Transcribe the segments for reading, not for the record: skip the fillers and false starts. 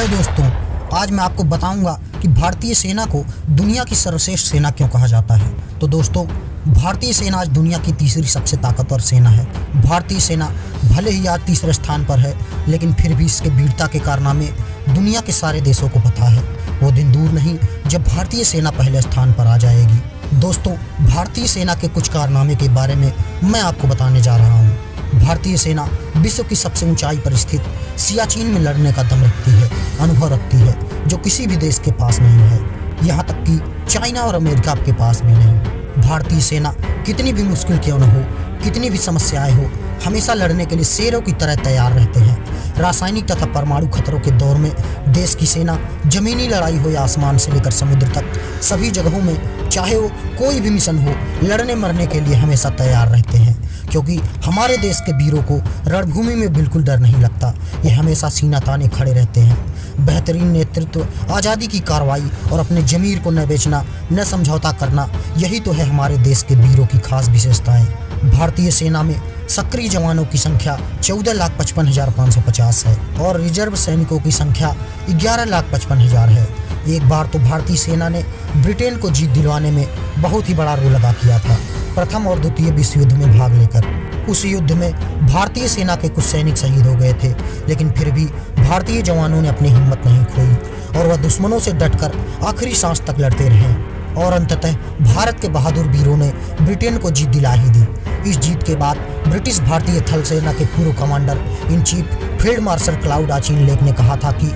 Hello दोस्तों, आज मैं आपको बताऊंगा कि भारतीय सेना को दुनिया की सर्वश्रेष्ठ सेना क्यों कहा जाता है। तो दोस्तों, भारतीय सेना आज दुनिया की तीसरी सबसे ताकतवर सेना है। भारतीय सेना भले ही आज तीसरे स्थान पर है, लेकिन फिर भी इसके वीरता के कारनामे दुनिया के सारे देशों को पता है। वो दिन दूर नहीं जब भारतीय सेना पहले स्थान पर आ जाएगी। दोस्तों, भारतीय सेना के कुछ कारनामे के बारे में मैं आपको बताने जा रहा हूँ। भारतीय सेना विश्व की सबसे ऊंचाई पर स्थित सियाचिन में लड़ने का दम रखती है, अनुभव रखती है, जो किसी भी देश के पास नहीं है, यहाँ तक कि चाइना और अमेरिका के पास भी नहीं। भारतीय सेना कितनी भी मुश्किल क्यों न हो, कितनी भी समस्याएं हो, हमेशा लड़ने के लिए शेरों की तरह तैयार रहते हैं। रासायनिक तथा परमाणु खतरों के दौर में देश की सेना जमीनी लड़ाई हो या आसमान से लेकर समुद्र तक, सभी जगहों में चाहे वो कोई भी मिशन हो, लड़ने मरने के लिए हमेशा तैयार रहते हैं। क्योंकि हमारे देश के वीरों को रणभूमि में बिल्कुल डर नहीं लगता। ये हमेशा सीना ताने खड़े रहते हैं। बेहतरीन नेतृत्व, आज़ादी की कार्रवाई और अपने ज़मीर को न बेचना, न समझौता करना, यही तो है हमारे देश के वीरों की खास विशेषताएं। भारतीय सेना में सक्रिय जवानों की संख्या 14,55,550 है और रिजर्व सैनिकों की संख्या 11,55,000 है। एक बार तो भारतीय सेना ने ब्रिटेन को जीत दिलवाने में बहुत ही बड़ा रोल अदा किया था, प्रथम और द्वितीय विश्व युद्ध में भाग लेकर। उस युद्ध में भारतीय सेना के कुछ सैनिक शहीद हो गए थे, लेकिन फिर भी भारतीय जवानों ने अपनी हिम्मत नहीं खोई और वह दुश्मनों से डटकर आखिरी सांस तक लड़ते रहे और अंततः भारत के बहादुर वीरों ने ब्रिटेन को जीत दिला ही दी। इस जीत के बाद ब्रिटिश भारतीय थल सेना के पूर्व commander in chief field marshal Claude Auchinleck ने कहा था कि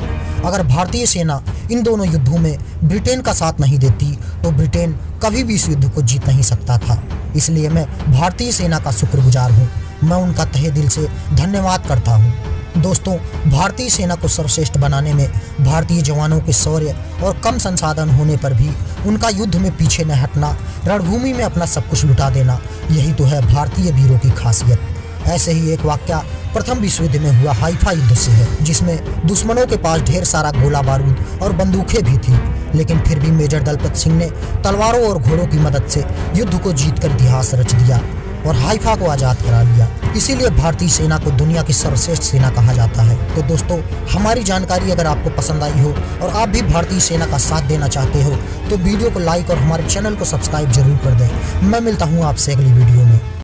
अगर भारतीय सेना इन दोनों युद्धों में ब्रिटेन का साथ नहीं देती तो ब्रिटेन कभी भी इस युद्ध को जीत नहीं सकता था। इसलिए मैं भारतीय सेना का शुक्रगुजार हूँ। मैं उनका तहे दिल से धन्यवाद करता हूँ। दोस्तों, भारतीय सेना को सर्वश्रेष्ठ बनाने में भारतीय जवानों के शौर्य और कम संसाधन होने पर भी उनका युद्ध में पीछे न हटना, रणभूमि में अपना सब कुछ लुटा देना, यही तो है भारतीय वीरों की खासियत। ऐसे ही एक वाकया प्रथम विश्व युद्ध में हुआ हाइफा युद्ध से है, जिसमें दुश्मनों के पास ढेर सारा गोला बारूद और बंदूकें भी थी, लेकिन फिर भी मेजर दलपत सिंह ने तलवारों और घोड़ों की मदद से युद्ध को जीतकर इतिहास रच दिया और हाइफा को आज़ाद करा लिया। इसीलिए भारतीय सेना को दुनिया की सर्वश्रेष्ठ सेना कहा जाता है। तो दोस्तों, हमारी जानकारी अगर आपको पसंद आई हो और आप भी भारतीय सेना का साथ देना चाहते हो तो वीडियो को लाइक और हमारे चैनल को सब्सक्राइब जरूर कर दें। मैं मिलता हूँ आपसे अगली वीडियो में।